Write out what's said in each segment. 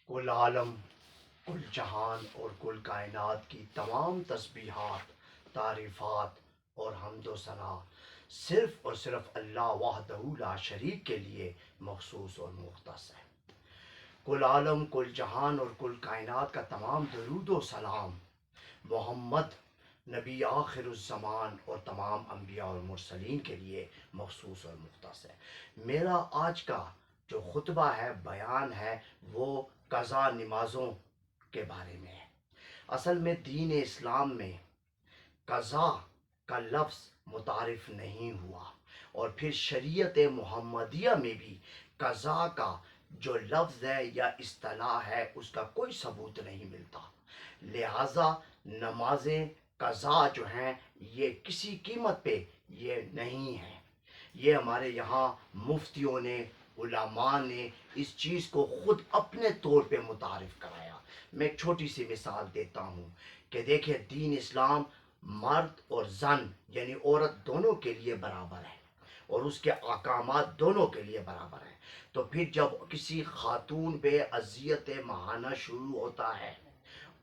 کل عالم، کل جہان اور کل کائنات کی تمام تسبیحات، تعریفات اور حمد و ثنا صرف اور صرف اللہ وحدہ لا شریک کے لیے مخصوص اور مختص ہے۔ کل عالم، کل جہان اور کل کائنات کا تمام درود و سلام محمد نبی آخر الزمان اور تمام انبیاء اور مرسلین کے لیے مخصوص اور مختص ہے۔ میرا آج کا جو خطبہ ہے، بیان ہے، وہ قضا نمازوں کے بارے میں ہے۔ اصل میں دین اسلام میں قضا کا لفظ متعارف نہیں ہوا، اور پھر شریعت محمدیہ میں بھی قضا کا جو لفظ ہے یا اصطلاح ہے اس کا کوئی ثبوت نہیں ملتا۔ لہٰذا نمازیں قضا جو ہیں یہ کسی قیمت پہ یہ نہیں ہیں۔ یہ ہمارے یہاں مفتیوں نے، علماء نے اس چیز کو خود اپنے طور پہ متعارف کرایا۔ میں ایک چھوٹی سی مثال دیتا ہوں کہ دیکھیں، دین اسلام مرد اور زن یعنی عورت دونوں کے لیے برابر ہے، اور اس کے احکامات دونوں کے لیے برابر ہیں۔ تو پھر جب کسی خاتون پہ اذیت ماہانہ شروع ہوتا ہے،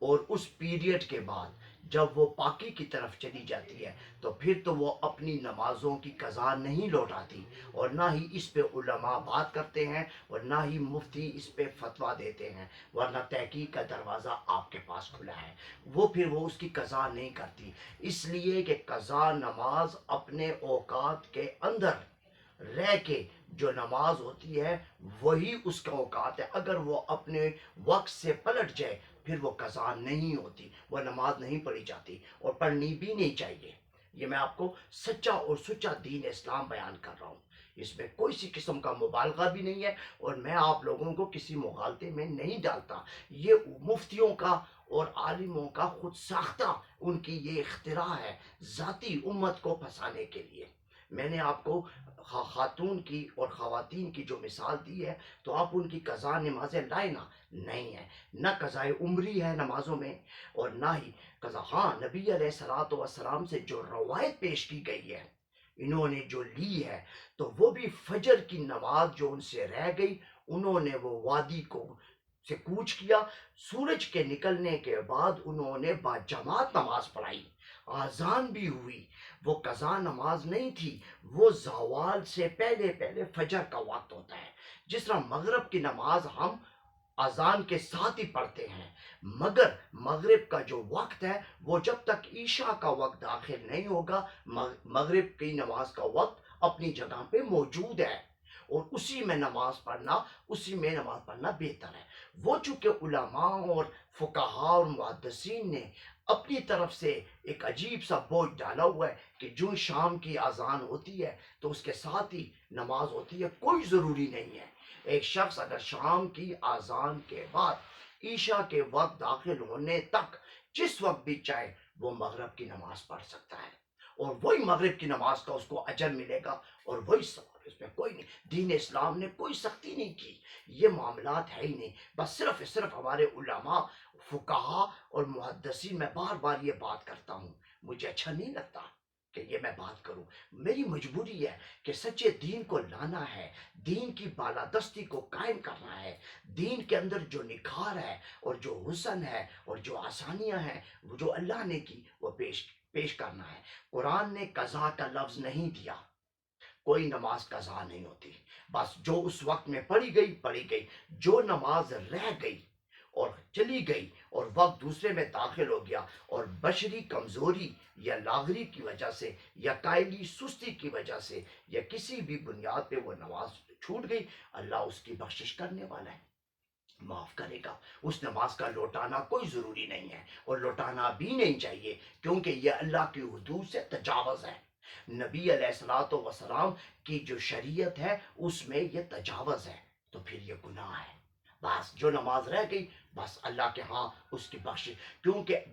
اور اس پیریڈ کے بعد جب وہ پاکی کی طرف چلی جاتی ہے، تو پھر تو وہ اپنی نمازوں کی قضا نہیں لوٹاتی، اور نہ ہی اس پہ علماء بات کرتے ہیں، اور نہ ہی مفتی اس پہ فتویٰ دیتے ہیں، ورنہ تحقیق کا دروازہ آپ کے پاس کھلا ہے۔ وہ اس کی قضا نہیں کرتی، اس لیے کہ قضا نماز اپنے اوقات کے اندر رہ کے جو نماز ہوتی ہے وہی اس کا اوقات ہے۔ اگر وہ اپنے وقت سے پلٹ جائے پھر وہ قضا نہیں ہوتی، وہ نماز نہیں پڑھی جاتی، اور پڑھنی بھی نہیں چاہیے۔ یہ میں آپ کو سچا اور سچا دین اسلام بیان کر رہا ہوں، اس میں کوئی سی قسم کا مبالغہ بھی نہیں ہے، اور میں آپ لوگوں کو کسی مغالطے میں نہیں ڈالتا۔ یہ مفتیوں کا اور عالموں کا خود ساختہ ان کی یہ اختراع ہے، ذاتی امت کو پھنسانے کے لیے۔ میں نے آپ کو خاتون کی اور خواتین کی جو مثال دی ہے، تو آپ ان کی قضا نمازیں لائے نا، نہیں ہے، نہ قضاء عمری ہے نمازوں میں، اور نہ ہی قضا۔ ہاں، نبی علیہ الصلوۃ والسلام سے جو روایت پیش کی گئی ہے، انہوں نے جو لی ہے، تو وہ بھی فجر کی نماز جو ان سے رہ گئی، انہوں نے وہ وادی کو سے کوچ کیا، سورج کے نکلنے کے بعد انہوں نے باجماعت نماز پڑھائی، آذان بھی ہوئی۔ وہ قضا نماز نہیں تھی، وہ زوال سے پہلے پہلے فجر کا وقت ہوتا ہے۔ جس طرح مغرب کی نماز ہم اذان کے ساتھ ہی پڑھتے ہیں، مگر مغرب کا جو وقت ہے وہ جب تک عشاء کا وقت داخل نہیں ہوگا، مغرب کی نماز کا وقت اپنی جگہ پہ موجود ہے، اور اسی میں نماز پڑھنا بہتر ہے۔ وہ چونکہ علماء اور فقہاء اور محدثین نے اپنی طرف سے ایک عجیب سا بوجھ ڈالا ہوا ہے کہ جو شام کی اذان ہوتی ہے تو اس کے ساتھ ہی نماز ہوتی ہے، کوئی ضروری نہیں ہے۔ ایک شخص اگر شام کی اذان کے بعد عشاء کے وقت داخل ہونے تک جس وقت بھی چاہے وہ مغرب کی نماز پڑھ سکتا ہے، اور وہی مغرب کی نماز کا اس کو اجر ملے گا، اور وہی ثواب۔ اس میں کوئی نہیں، دین اسلام نے کوئی سختی نہیں کی، یہ معاملات ہے ہی نہیں۔ بس صرف ہمارے علماء، فقہاء اور محدثین، میں بار بار یہ بات کرتا ہوں، مجھے اچھا نہیں لگتا کہ یہ میں بات کروں، میری مجبوری ہے کہ سچے دین کو لانا ہے، دین کی بالادستی کو قائم کرنا ہے، دین کے اندر جو نکھار ہے اور جو حسن ہے اور جو آسانیاں ہیں وہ جو اللہ نے کی وہ پیش کرنا ہے۔ قرآن نے قضا کا لفظ نہیں دیا، کوئی نماز قضا نہیں ہوتی، بس جو اس وقت میں پڑھی گئی، جو نماز رہ گئی اور چلی گئی اور وقت دوسرے میں داخل ہو گیا، اور بشری کمزوری یا لاغری کی وجہ سے یا قائلی سستی کی وجہ سے یا کسی بھی بنیاد پہ وہ نماز چھوٹ گئی، اللہ اس کی بخشش کرنے والا ہے، معاف کرے گا۔ اس نماز کا لوٹانا کوئی ضروری نہیں ہے، اور لوٹانا بھی نہیں چاہیے، کیونکہ یہ اللہ کی حدود سے تجاوز ہے۔ نبی علیہ الصلوۃ والسلام کی جو شریعت ہے اس میں یہ تجاوز ہے، تو پھر یہ گناہ ہے۔ بس جو نماز رہ گئی، بس اللہ کے ہاں اس کی بخش، کیونکہ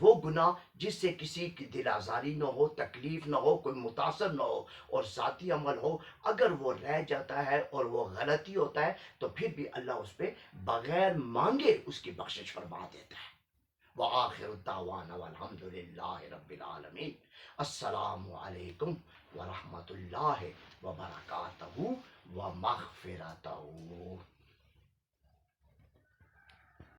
وہ گناہ جس سے کسی کی دل آزاری نہ ہو، تکلیف نہ ہو، کوئی متاثر نہ ہو، اور ذاتی عمل ہو، اگر وہ رہ جاتا ہے اور وہ غلطی ہوتا ہے تو پھر بھی اللہ اس پہ بغیر مانگے اس کی بخشش فرما دیتا ہے۔ وآخر الدعوانا والحمد للہ رب العالمین۔ السلام علیکم ورحمۃ اللہ وبرکاتہ ومغفرتہ۔